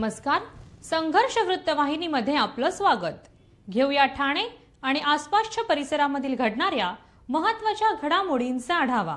नमस्कार, संघर्ष वृत्तवाहिनीमध्ये आपलं स्वागत। घेऊया ठाणे आणि आसपासच्या परिसरामधील घडणाऱ्या महत्त्वाच्या घडामोडींचा आढावा।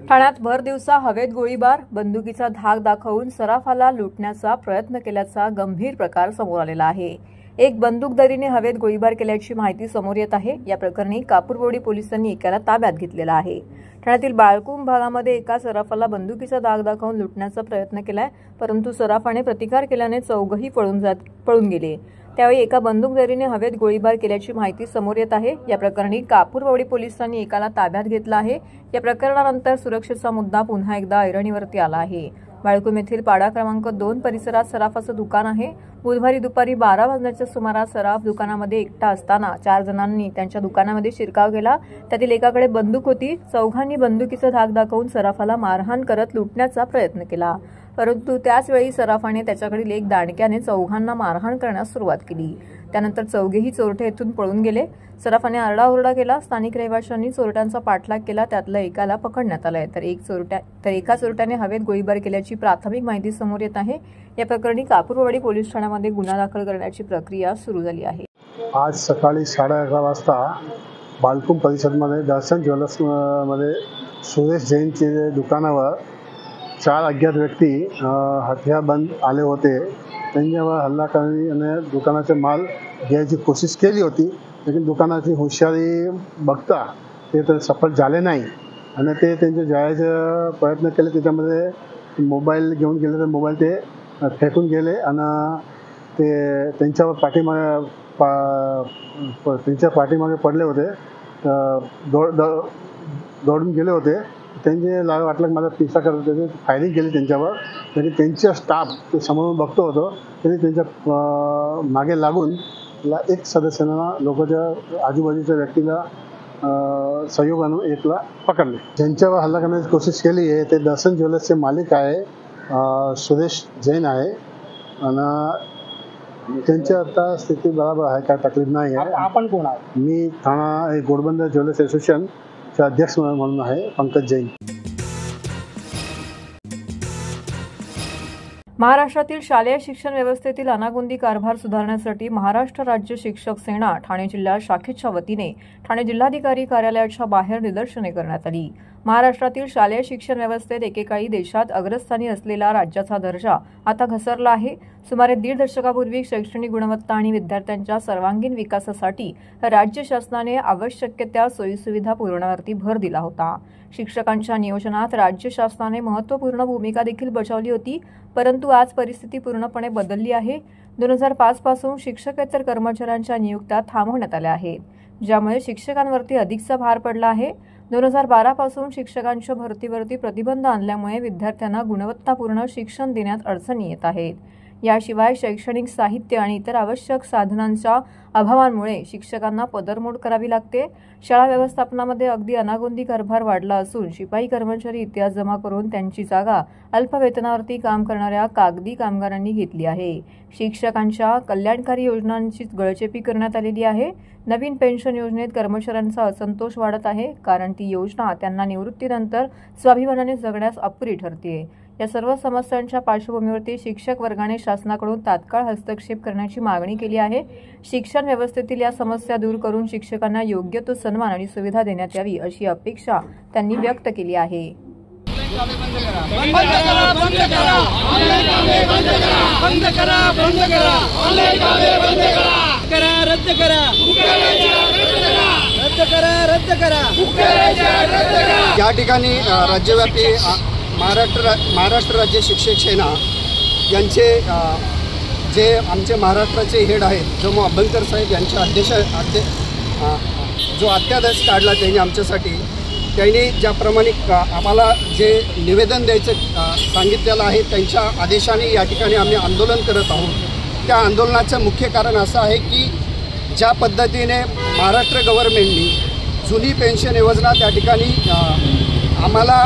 ठाण्यात भर दिवसा हवेत गोळीबार, बंदुकीचा धाक दाखवून सराफाला लुटण्याचा प्रयत्न केल्याचा गंभीर प्रकार समोर आलेला आहे। एक बंदूकधारीने हवेत गोळीबार केल्याची माहिती समोर येत आहे। या प्रकरणी कापूरवाडी पोलिसांनी एकाला ताब्यात घेतलेला आहे। ठाण्यातील बाळकुंभ भागामध्ये एका सराफाला बंदुकीचा धाक दाखवून लुटण्याचा प्रयत्न केलाय, परंतु सराफाने प्रतिकार केल्याने चौघही पळून गेले। त्यावेळी एका बंदूकधारीने हवेत गोळीबार केल्याची माहिती समोर येत आहे। या प्रकरणी कापूरवाडी पोलिसांनी एकाला ताब्यात घेतला आहे। या प्रकरणानंतर सुरक्षेचा मुद्दा पुन्हा एकदा ऐरणीवरती आला आहे। बाळकुंभ येथील पाडा क्रमांक 2 परिसरात सराफाचं दुकान आहे। बुधवारी दुपारी 12 वाजण्याच्या सुमारास सराफ दुकानामध्ये एकटा असताना 4 जणांनी त्यांच्या दुकानामध्ये शिरकाव केला। त्यातील एकाकडे बंदूक होती। चौघांनी बंदुकीचा धाक दाखवून सराफाला मारहाण करत लुटण्याचा प्रयत्न केला, परंतु त्याच वेळी सराफाने त्याच्याकडील एक दांडक्याने चौघांना मारहाण करण्यास सुरुवात केली। त्यानंतर चौघेही चोरटे येथून पळून गेले। सराफाने आरडाओरडा केला। स्थानिक रहिवाशांनी चोरट्यांचा पाठलाग केला। त्यातल्या एकाला पकडण्यात आलंय, तर एका चोरट्याने हवेत गोळीबार केल्याची प्राथमिक माहिती समोर येत आहे। या प्रकरणी कापूरवाडी पोलीस ठाण्यामध्ये गुन्हा दाखल करण्याची प्रक्रिया सुरू झाली आहे। आज सकाळी 11:30 वाजता बाळकुंभ परिसरामध्ये दर्शन ज्वेलर्स मध्ये सुरेश जैनच्या दुकानावर 4 अज्ञात व्यक्ती हत्यारबंद आले होते। त्यांच्यावर हल्ला करण्याने दुकानाचे माल घ्यायची कोशिश केली होती, लेकिन दुकानाची हुशारी बघता ते सफल झाले नाही आणि ते त्यांचे जायचे प्रयत्न केले। त्याच्यामध्ये मोबाईल घेऊन गेले, तर मोबाईल ते फेकून गेले आणि ते त्यांच्यावर पाठीमागे पडले होते, दौडून गेले होते। त्यांचे वाटलं माझा पिसा करत होते, फायरिंग केली त्यांच्यावर। तरी त्यांचा स्टाफ ते समोरून बघतो होतो, तरी त्यांच्या मागे लागून एक सदस्यांना लोकांच्या आजूबाजूच्या व्यक्तीला सहयोगाने एकला पकडले। ज्यांच्यावर हल्ला करण्याची कोशिश केली आहे ते दर्शन ज्वेलर्सचे मालिक आहे, सुरेश जैन आहे आणि त्यांची आता स्थिती बरोबर आहे, काय तकलीफ नाही आहे। आपण कोण आहात? मी ठाणा गोडबंदर ज्वेलर्स असोसिएशनचे अध्यक्ष म्हणून आहे, पंकज जैन। महाराष्ट्रातील शालेय शिक्षण व्यवस्थेतील अनागोंदी कारभार सुधारण्यासाठी महाराष्ट्र राज्य शिक्षक सेना ठाणे जिल्हा शाखेच्या वतीने ठाणे जिल्हाधिकारी कार्यालयाच्या बाहेर निदर्शने करण्यात आली। महाराष्ट्रातील शालेय शिक्षण व्यवस्थेत एकेकाळी देशात अग्रस्थानी असलेला राज्याचा दर्जा आता घसरला आहे। सुमारे 1.5 दशकापूर्वी शैक्षणिक गुणवत्ता आणि विद्यार्थ्यांच्या सर्वांगीण विकासासाठी राज्य शासनाने आवश्यक त्या सोयीसुविधा पुरवण्यावरती भर दिला होता। शिक्षकांच्या नियोजनात राज्य शासनाने महत्त्वपूर्ण भूमिका देखील बजावली होती, परंतु आज परिस्थिती पूर्णपणे बदलली आहे। 2005 पासून शिक्षकेतर कर्मचाऱ्यांच्या नियुक्त्या थांबवण्यात आल्या आहेत, ज्यामुळे शिक्षकांवरती अधिकचा भार पडला आहे। 2012 पासून शिक्षकांच्या भरतीवरती प्रतिबंध आणल्यामुळे विद्यार्थ्यांना गुणवत्तापूर्ण शिक्षण देण्यात अडचणी येत आहेत। याशिवाय शैक्षणिक साहित्य आणि इतर आवश्यक साधनांच्या अभावामुळे शिक्षकांना पदरमोड करावी लागते। शाळा व्यवस्थापनामध्ये अगदी अनागोंदी कारभार वाढला असून शिपाई कर्मचारी इतिहास जमा करून त्यांची जागा अल्प वेतनावरती काम करणाऱ्या कागदी कामगारांनी घेतली आहे। शिक्षकांच्या कल्याणकारी योजनांची गळचेपी करण्यात आलेली आहे। नवीन पेन्शन योजनेत कर्मचाऱ्यांचा असंतोष वाढत आहे, कारण ती योजना त्यांना निवृत्तीनंतर स्वाभिमानाने जगण्यास अपुरी ठरते। या सर्व समस्यांच्या पार्श्वभूमीवरती शिक्षक वर्गाने शासनाकडून तात्काळ हस्तक्षेप करण्याची मागणी केली आहे। शिक्षण व्यवस्थेतील या समस्या दूर करून शिक्षकांना योग्य तो सन्मान आणि सुविधा देण्यात यावी अशी अपेक्षा त्यांनी व्यक्त केली आहे। या ठिकाणी राज्यव्यापी महाराष्ट्र राज्य शिक्षक सेना यांचे जे आमचे महाराष्ट्राचे हेड आहेत जो अभ्यंकर साहेब यांच्या जो अध्यादेश काढला त्यांनी आमच्यासाठी, त्यांनी ज्याप्रमाणे आम्हाला जे निवेदन द्यायचं सांगितलेलं आहे त्यांच्या आदेशाने या ठिकाणी आम्ही आंदोलन करत आहोत। त्या आंदोलनाचं मुख्य कारण असं आहे की ज्या पद्धतीने महाराष्ट्र गव्हर्नमेंटनी जुनी पेन्शन योजना त्या ठिकाणी आम्हाला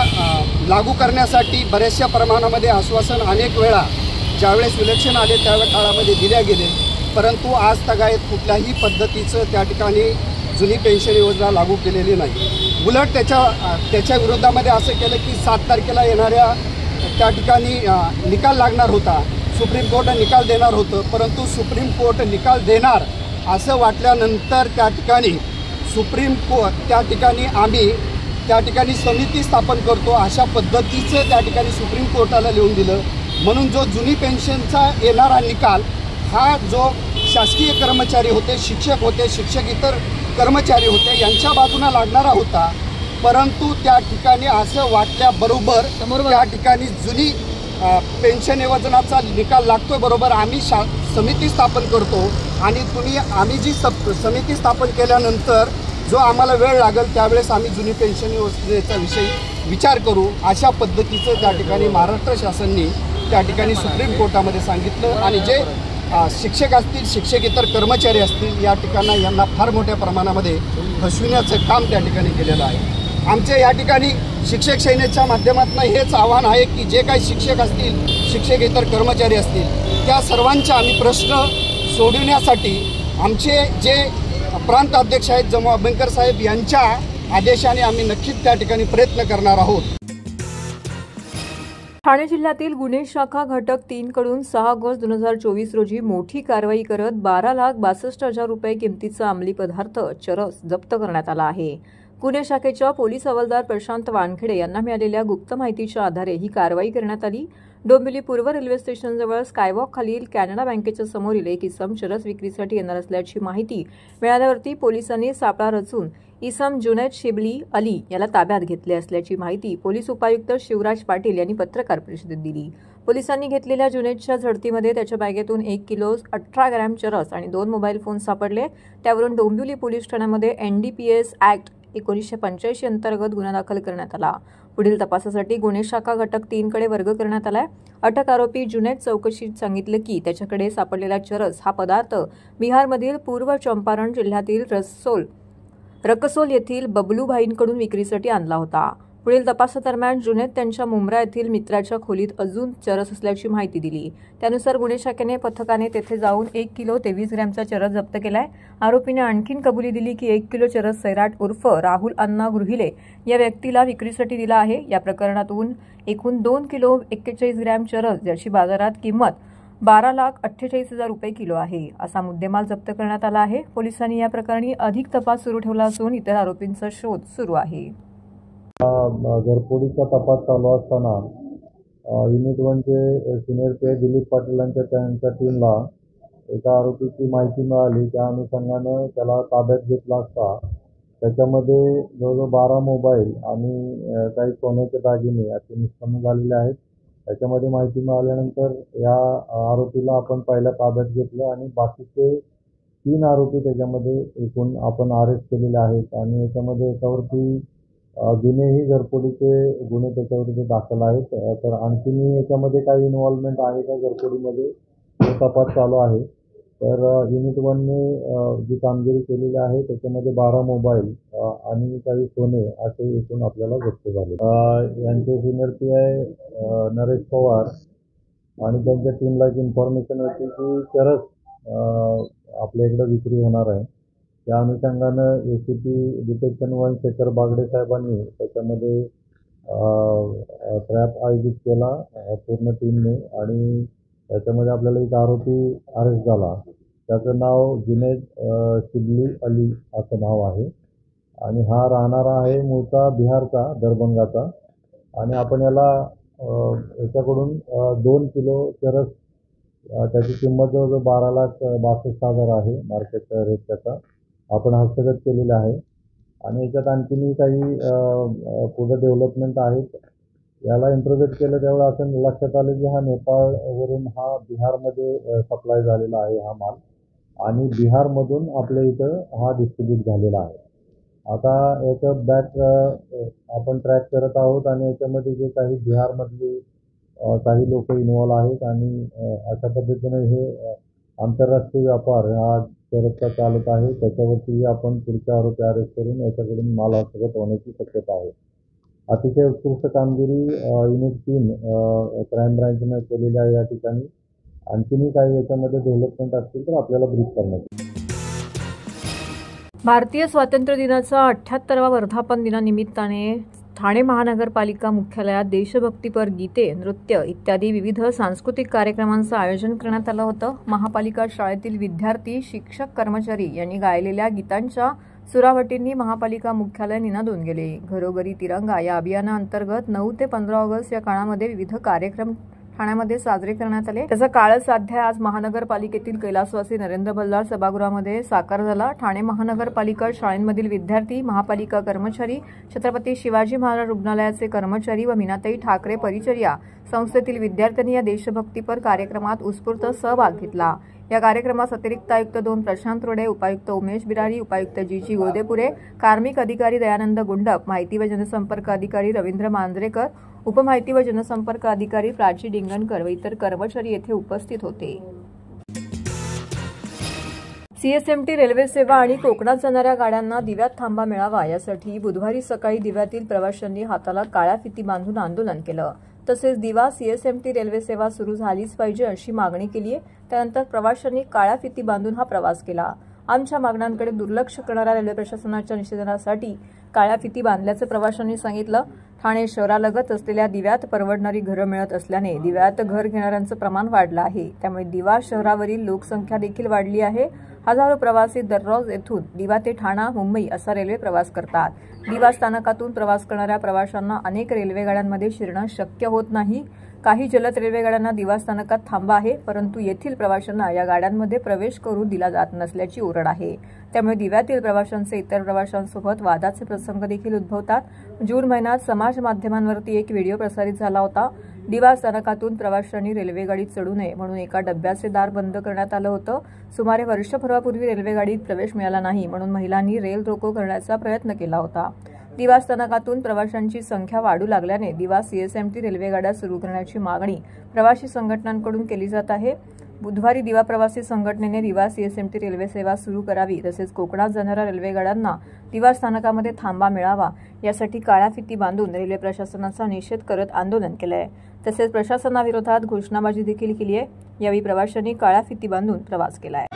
लागू करण्यासाठी बऱ्याचशा प्रमाणामध्ये आश्वासन अनेक वेळा ज्यावेळेस इलेक्शन आले त्यावेळेस काळामध्ये दिल्या गेले, परंतु आज तगायत कुठल्याही पद्धतीचं त्या ठिकाणी जुनी पेन्शन योजना लागू केलेली नाही। उलट त्याच्या विरोधामध्ये असं केलं की 7 तारखेला येणाऱ्या त्या ठिकाणी निकाल लागणार होता, सुप्रीम कोर्ट निकाल देणार होतं, परंतु सुप्रीम कोर्ट निकाल देणार असं वाटल्यानंतर त्या ठिकाणी आम्ही त्या ठिकाणी समिती स्थापन करतो अशा पद्धतीचं त्या ठिकाणी सुप्रीम कोर्टाला लिहून दिलं. म्हणून जो जुनी पेन्शनचा येणारा निकाल हा जो शासकीय कर्मचारी होते, शिक्षक होते, शिक्षक इतर कर्मचारी होते यांच्या बाजूला लागणारा होता. परंतु त्या ठिकाणी असं वाटल्याबरोबर त्या ठिकाणी जुनी पेन्शन योजनाचा निकाल लागतोय बरोबर आम्ही समिती स्थापन करतो आणि आम्ही जी समिती स्थापन केल्यानंतर जो आम्हाला वेळ लागेल त्यावेळेस आम्ही जुनी पेन्शन योजनेचा विषयी विचार करू अशा पद्धतीचं त्या ठिकाणी महाराष्ट्र शासनाने त्या ठिकाणी सुप्रीम कोर्टामध्ये सांगितलं. आणि जे शिक्षक असतील, शिक्षकेतर कर्मचारी असतील, या ठिकाणी यांना फार मोठ्या प्रमाणामध्ये फसविण्याचं काम त्या ठिकाणी केलेलं आहे. आमच्या या ठिकाणी शिक्षक सेनेच्या माध्यमातून हेच आव्हान आहे की जे काही शिक्षक असतील, शिक्षकेतर कर्मचारी असतील, त्या सर्वांचे आम्ही प्रश्न सोडवण्यासाठी आमचे जे प्रांत अध्यक्ष आहेत जमू अभ्यंकर साहेब यांच्या आदेशाने आम्ही नक्कीच त्या ठिकाणी प्रयत्न करणार आहोत. ठाणे जिल्ह्यातील गुन्हे शाखा घटक 3 कडून 6 ऑगस्ट 2024 रोजी मोठी कारवाई करत 12,62,000 रुपये किमतीचा अंमली पदार्थ चरस जप्त करण्यात आला आहे. गुन्हे शाखेच्या पोलीस हवालदार प्रशांत वानखेडे यांना मिळालेल्या गुप्त माहितीच्या आधारे ही कारवाई करण्यात आली. डोंबिवली पूर्व रेल्वे स्टेशनजवळ स्कायवॉक खालील कॅनडा बँकेच्या समोरील एक इसम चरस विक्रीसाठी येणार असल्याची माहिती मिळाल्यावरती पोलिसांनी सापळा रचून इसम जुनैद शिबली अली याला ताब्यात घेतले असल्याची माहिती पोलीस उपायुक्त शिवराज पाटील यांनी पत्रकार परिषदेत दिली. पोलिसांनी घेतलेल्या जुनैदच्या झडतीमध्ये त्याच्या बॅगेतून 1 किलो 18 ग्रॅम चरस आणि 2 मोबाईल फोन सापडले. त्यावरून डोंबिवली पोलीस ठाण्यामध्ये NDPS ऍक्ट 1985 अंतर्गत गुन्हा दाखल करण्यात आला. पुढील तपासासाठी गुन्हे शाखा घटक 3 कडे वर्ग करण्यात आलाय. अटक आरोपी जुनैद चौकशीत सांगितलं की त्याच्याकडे सापडलेला चरस हा पदार्थ बिहारमधील पूर्व चंपारण जिल्ह्यातील रकसोल येथील बबलूभाईंकडून विक्रीसाठी आणला होता. पुढील तपासादरम्यान जुनैद त्यांच्या मुंब्रा येथील मित्राच्या खोलीत अजून चरस असल्याची माहिती दिली. त्यानुसार गुन्हे शाखेने पथकाने तेथे जाऊन 1 किलो 23 ग्रॅमचा चरस जप्त केलाय. आरोपीने आणखीन कबुली दिली की 1 किलो चरस सैराट उर्फ राहुल अण्णा गृहिले या व्यक्तीला विक्रीसाठी दिला आहे. या प्रकरणातून एकूण 2 किलो 41 ग्रॅम चरस ज्याची बाजारात किंमत 12,48,000 रुपये किलो आहे असा मुद्देमाल जप्त करण्यात आला आहे. पोलिसांनी या प्रकरणी अधिक तपास सुरू ठेवला असून इतर आरोपींचा शोध सुरू आहे. घरफोडीचा तपास चालू असताना युनिट 1चे सिनियर PI दिलीप पाटील यांच्या त्यांच्या टीमला एका आरोपीची माहिती मिळाली. त्या अनुषंगानं त्याला ताब्यात घेतला असता त्याच्यामध्ये जवळजवळ 12 मोबाईल आणि काही सोन्याचे दागिने असे निष्पन्न झालेले आहेत. त्याच्यामध्ये माहिती मिळाल्यानंतर या आरोपीला आपण पहिल्या ताब्यात घेतलं आणि बाकीचे 3 आरोपी त्याच्यामध्ये एकूण आपण अरेस्ट केलेले आहेत. आणि याच्यामध्ये याच्यावरती गुन्हेही घरफोडीचे गुन्हे त्याच्यावरती दाखल आहेत. तर आणखीनही याच्यामध्ये काही इन्व्हॉल्वमेंट आहे का घरफोडीमध्ये तो तपास चालू आहे. तर युनिट 1ने जी कामगिरी केलेली आहे त्याच्यामध्ये 12 मोबाईल आणि काही सोने असे एकूण आपल्याला जप्त झाले. यांचे सिनियर PI नरेश पवार आणि त्यांच्या टीमला एक इन्फॉर्मेशन होती की चरस आपल्या इकडं विक्री होणार आहे. त्या अनुषंगानं ACP डिटेक्शन 1 शेखर बागडे साहेबांनी त्याच्यामध्ये ट्रॅप आयोजित केला पूर्ण टीमने आणि त्याच्यामध्ये आपल्याला एक आरोपी अरेस्ट झाला. त्याचं नाव जुनैद शिबली अली असं नाव आहे आणि हा राहणारा आहे मूळचा बिहारचा दरभंगाचा. आणि आपण याला याच्याकडून 2 किलो चरस त्याची किंमत जवळजवळ 12,62,000 आहे मार्केट रेट त्याचा आपण हस्तगत केलेला आहे. आणि याच्यात आणखीनही काही पुढे डेव्हलपमेंट आहेत. याला इंट्रोगेट केलं त्यावेळेला असं लक्षात आलं की हा नेपाळवरून हा बिहारमध्ये सप्लाय झालेला आहे हा माल आणि बिहारमधून आपल्या इथं हा डिस्ट्रीब्यूट झालेला आहे. आता याचं बॅक आपण ट्रॅक करत आहोत आणि याच्यामध्ये जे काही बिहारमधली काही लोक इन्व्हॉल्व आहेत आणि अशा पद्धतीने हे आंतरराष्ट्रीय व्यापार हा चरसचा चालत आहे. त्याच्यावरती आपण पुढच्या आरोपी अरेस्ट करून याच्याकडून माल हस्तगत होण्याची शक्यता आहे. अतिशय उत्कृष्ट कामगिरी युनिट 3 क्राईम ब्रँचने केलेली आहे या ठिकाणी. आणखीनही काही याच्यामध्ये डेव्हलपमेंट असतील तर आपल्याला ब्रीफ करण्यात येईल. भारतीय स्वातंत्र्य दिनाचा 78वा वर्धापन दिनानिमित्ताने ठाणे महानगरपालिका मुख्यालयात देशभक्तीपर गीते, नृत्य इत्यादी विविध सांस्कृतिक कार्यक्रमांचं आयोजन करण्यात आलं होतं. महापालिका शाळेतील विद्यार्थी, शिक्षक, कर्मचारी यांनी गायलेल्या गीतांच्या सुरावटींनी महापालिका मुख्यालय निनादून गेले. घरोघरी तिरंगा या अभियानाअंतर्गत 9 ते 15 ऑगस्ट या काळामध्ये विविध कार्यक्रम ठाण्यामध्ये साजरे करण्यात आले. त्याचा काळच साध्य आज महानगरपालिकेतील कैलासवासी नरेंद्र भल्लार सभागृहामध्ये साकार झाला. ठाणे महानगरपालिका शाळांमधील विद्यार्थी, महापालिका कर्मचारी, छत्रपती शिवाजी महाराज रुग्णालयाचे कर्मचारी व मीनाताई ठाकरे परिचर्या संस्थेतील विद्यार्थ्यांनी या देशभक्तीपर कार्यक्रमात उत्स्फूर्त सहभाग घेतला. या कार्यक्रमास अतिरिक्त आयुक्त 2 प्रशांत रोडे, उपायुक्त उमेश बिरारी, उपायुक्त जी गोदेपुरे, कार्मिक अधिकारी दयानंद गुंडप, माहिती व जनसंपर्क अधिकारी रवींद्र मांजरेकर, उपमाहिती व जनसंपर्क अधिकारी प्राची डिंगणकर व इतर कर्मचारी येथे उपस्थित होते. सीएसएमटी रेल्वे सेवा आणि कोकणात जाणाऱ्या गाड्यांना दिव्यात थांबा मिळावा यासाठी बुधवारी सकाळी दिव्यातील प्रवाशांनी हाताला काळ्या फिती बांधून आंदोलन केलं. तसेच दिवा सीएसएमटी रेल्वे सेवा सुरू झालीच पाहिजे अशी मागणी केली आहे. त्यानंतर प्रवाशांनी काळ्या फिती बांधून हा प्रवास केला. आमच्या मागण्यांकडे दुर्लक्ष करणाऱ्या रेल्वे प्रशासनाच्या निषेधासाठी काळ्या फिती बांधल्याचं प्रवाशांनी सांगितलं. ठाणे शहरालगत असलेल्या दिव्यात परवडणारी घरं मिळत असल्याने दिव्यात घर घेणाऱ्यांचं प्रमाण वाढलं आहे. त्यामुळे दिवा शहरावरील लोकसंख्या देखील वाढली आहे. हजारो प्रवासी दररोज येथून दिवा ते ठाणा, मुंबई असा रेल्वे प्रवास करतात. दिवा स्थानकातून प्रवास करणाऱ्या प्रवाशांना अनेक रेल्वेगाड्यांमध्ये शिरणं शक्य होत नाही. काही जलद रेल्वेगाड्यांना दिवा स्थानकात थांबा आहे, परंतु येथील प्रवाशांना या गाड्यांमध्ये प्रवेश करू दिला जात नसल्याची ओरड आहे. त्यामुळे दिव्यातील प्रवाशांचे इतर प्रवाशांसोबत वादाचे प्रसंग देखील उद्भवतात. जून महिन्यात समाज माध्यमांवरती एक व्हिडिओ प्रसारित झाला होता. दिवा स्थानकातून प्रवाशांनी रेल्वेगाडीत चढू नये म्हणून एका डब्याचे दार बंद करण्यात आलं होतं. सुमारे वर्षभरापूर्वी रेल्वेगाडीत प्रवेश मिळाला नाही म्हणून महिलांनी रेल रोको करण्याचा प्रयत्न केला होता. दिवा स्थानकातून प्रवाशांची संख्या वाढू लागल्याने दिवा सीएसएमटी रेल्वेगाड्या सुरू करण्याची मागणी प्रवासी संघटनांकडून केली जात आहे. बुधवारी दिवा प्रवासी संघटनेने दिवा सीएसएमटी रेल्वे सेवा सुरू करावी तसेच कोकणात जाणाऱ्या रेल्वेगाड्यांना दिवा स्थानकामध्ये थांबा मिळावा यासाठी काळ्या फिती बांधून रेल्वे प्रशासनाचा निषेध करत आंदोलन केलं आहे. तसेच प्रशासनाविरोधात घोषणाबाजी देखील केली आहे. यावेळी प्रवाशांनी काळ्या फिती बांधून प्रवास केला आहे.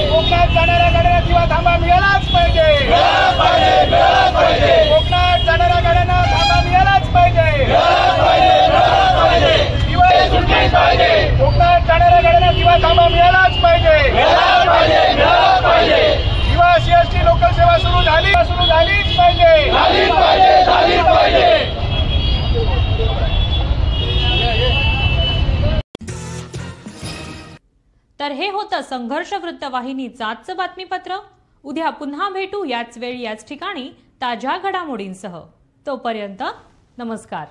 कोकणात जाणाऱ्या गाड्यांना दिवा थांबा मिळालाच पाहिजे. कोकणात जाणाऱ्या गाड्यांना थांबा मिळालाच पाहिजे. कोकणात जाणाऱ्या गाड्यांना दिवा थांबा मिळालाच पाहिजे. दिवा सीएसटी लोकल सेवा सुरू झालीच पाहिजे. तर हे होतं संघर्ष वृत्तवाहिनीचं आजचं बातमीपत्र. उद्या पुन्हा भेटू याच वेळी याच ठिकाणी ताज्या घडामोडींसह. तोपर्यंत नमस्कार.